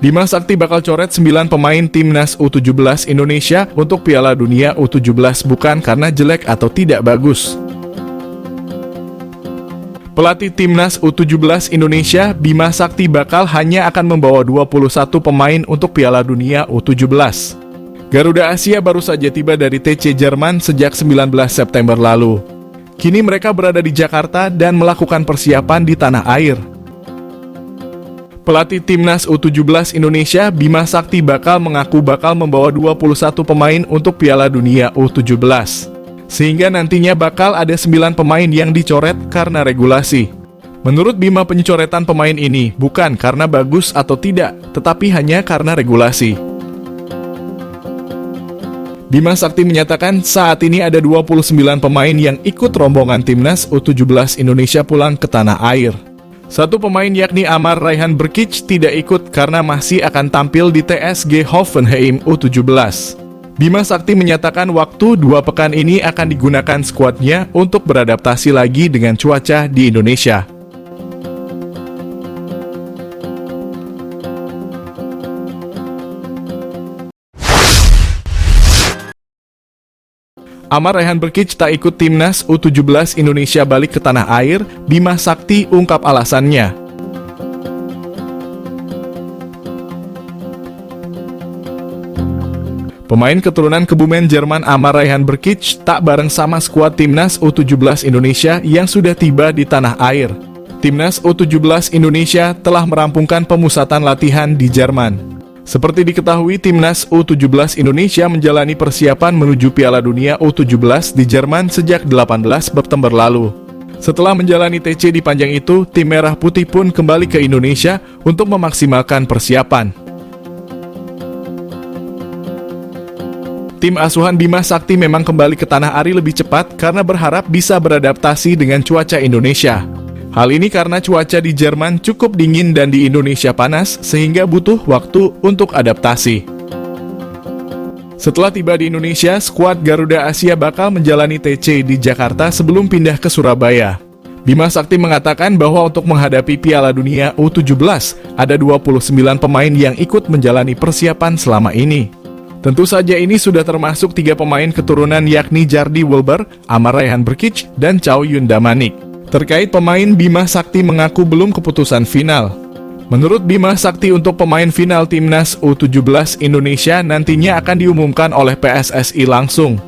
Bima Sakti bakal coret 9 pemain timnas U17 Indonesia untuk Piala Dunia U17 bukan karena jelek atau tidak bagus. Pelatih timnas U17 Indonesia, Bima Sakti bakal hanya akan membawa 21 pemain untuk Piala Dunia U17. Garuda Asia baru saja tiba dari TC Jerman sejak 19 September lalu. Kini mereka berada di Jakarta dan melakukan persiapan di tanah air. Pelatih timnas U17 Indonesia, Bima Sakti bakal membawa 21 pemain untuk Piala Dunia U17. Sehingga nantinya bakal ada 9 pemain yang dicoret karena regulasi. Menurut Bima, pencoretan pemain ini bukan karena bagus atau tidak, tetapi hanya karena regulasi. Bima Sakti menyatakan saat ini ada 29 pemain yang ikut rombongan timnas U17 Indonesia pulang ke tanah air. Satu pemain yakni Amar Raihan Brkic tidak ikut karena masih akan tampil di TSG Hoffenheim U17. Bima Sakti menyatakan waktu 2 pekan ini akan digunakan skuadnya untuk beradaptasi lagi dengan cuaca di Indonesia. Amar Raihan Brkic tak ikut timnas U17 Indonesia balik ke tanah air, Bima Sakti ungkap alasannya. Pemain keturunan Kebumen Jerman Amar Raihan Brkic tak bareng sama skuad timnas U17 Indonesia yang sudah tiba di tanah air. Timnas U17 Indonesia telah merampungkan pemusatan latihan di Jerman. Seperti diketahui, timnas U17 Indonesia menjalani persiapan menuju Piala Dunia U17 di Jerman sejak 18 September lalu. Setelah menjalani TC di Panjang itu, tim Merah Putih pun kembali ke Indonesia untuk memaksimalkan persiapan. Tim asuhan Bima Sakti memang kembali ke tanah air lebih cepat karena berharap bisa beradaptasi dengan cuaca Indonesia. Hal ini karena cuaca di Jerman cukup dingin dan di Indonesia panas, sehingga butuh waktu untuk adaptasi. Setelah tiba di Indonesia, skuad Garuda Asia bakal menjalani TC di Jakarta sebelum pindah ke Surabaya. Bima Sakti mengatakan bahwa untuk menghadapi Piala Dunia U17, ada 29 pemain yang ikut menjalani persiapan selama ini. Tentu saja ini sudah termasuk 3 pemain keturunan yakni Jardi Wilber, Amar Raihan Brkic, dan Chow Yun Damanik. Terkait pemain, Bima Sakti mengaku belum keputusan final. Menurut Bima Sakti, untuk pemain final timnas U17 Indonesia nantinya akan diumumkan oleh PSSI langsung.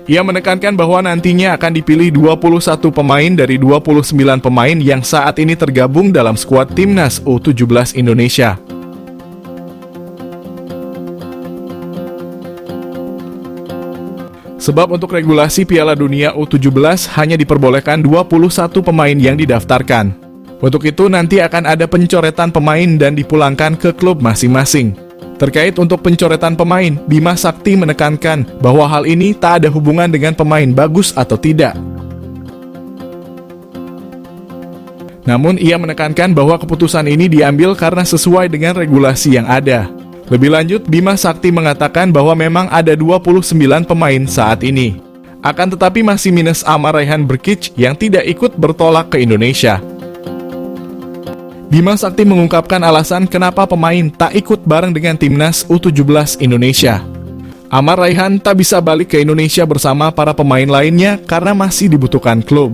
Ia menekankan bahwa nantinya akan dipilih 21 pemain dari 29 pemain yang saat ini tergabung dalam skuad timnas U17 Indonesia. Sebab untuk regulasi Piala Dunia U17 hanya diperbolehkan 21 pemain yang didaftarkan. Untuk itu nanti akan ada pencoretan pemain dan dipulangkan ke klub masing-masing. Terkait untuk pencoretan pemain, Bima Sakti menekankan bahwa hal ini tak ada hubungan dengan pemain bagus atau tidak. Namun ia menekankan bahwa keputusan ini diambil karena sesuai dengan regulasi yang ada. Lebih lanjut, Bima Sakti mengatakan bahwa memang ada 29 pemain saat ini. Akan tetapi masih minus Amar Raihan Brkic yang tidak ikut bertolak ke Indonesia. Bima Sakti mengungkapkan alasan kenapa pemain tak ikut bareng dengan timnas U17 Indonesia. Amar Raihan tak bisa balik ke Indonesia bersama para pemain lainnya karena masih dibutuhkan klub.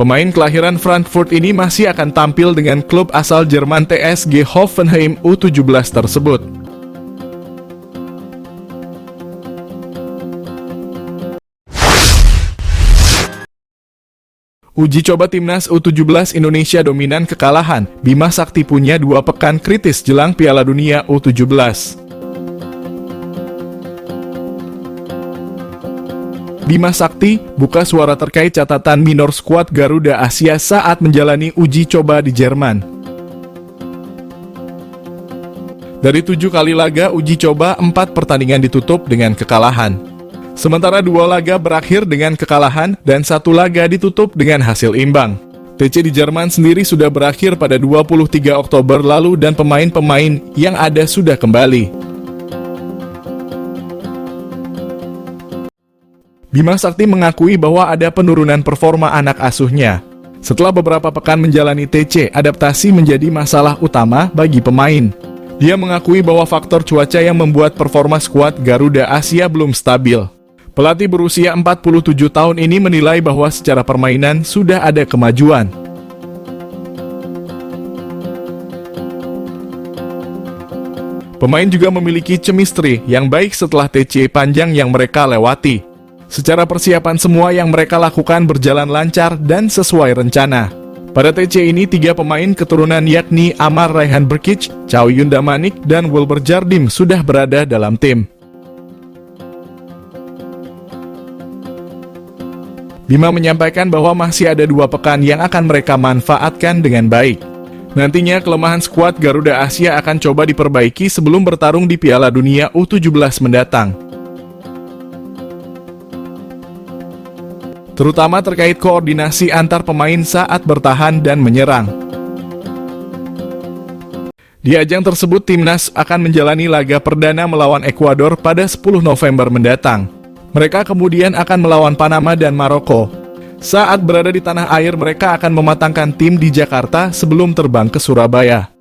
Pemain kelahiran Frankfurt ini masih akan tampil dengan klub asal Jerman TSG Hoffenheim U17 tersebut. Uji coba timnas U17 Indonesia dominan kekalahan. Bima Sakti punya 2 pekan kritis jelang Piala Dunia U17. Bima Sakti buka suara terkait catatan minor skuad Garuda Asia saat menjalani uji coba di Jerman. Dari 7 kali laga uji coba, 4 pertandingan ditutup dengan kekalahan. Sementara 2 laga berakhir dengan kekalahan dan 1 laga ditutup dengan hasil imbang. TC di Jerman sendiri sudah berakhir pada 23 Oktober lalu dan pemain-pemain yang ada sudah kembali. Bima Sakti mengakui bahwa ada penurunan performa anak asuhnya. Setelah beberapa pekan menjalani TC, adaptasi menjadi masalah utama bagi pemain. Dia mengakui bahwa faktor cuaca yang membuat performa skuad Garuda Asia belum stabil. Pelatih berusia 47 tahun ini menilai bahwa secara permainan sudah ada kemajuan. Pemain juga memiliki chemistry yang baik setelah TC panjang yang mereka lewati. Secara persiapan semua yang mereka lakukan berjalan lancar dan sesuai rencana. Pada TC ini 3 pemain keturunan yakni Amar Raihan Brkic, Chow Yun Damanik, dan Wilber Jardim sudah berada dalam tim. Bima menyampaikan bahwa masih ada 2 pekan yang akan mereka manfaatkan dengan baik. Nantinya kelemahan skuad Garuda Asia akan coba diperbaiki sebelum bertarung di Piala Dunia U17 mendatang. Terutama terkait koordinasi antar pemain saat bertahan dan menyerang. Di ajang tersebut, timnas akan menjalani laga perdana melawan Ekuador pada 10 November mendatang. Mereka kemudian akan melawan Panama dan Maroko. Saat berada di tanah air, mereka akan mematangkan tim di Jakarta sebelum terbang ke Surabaya.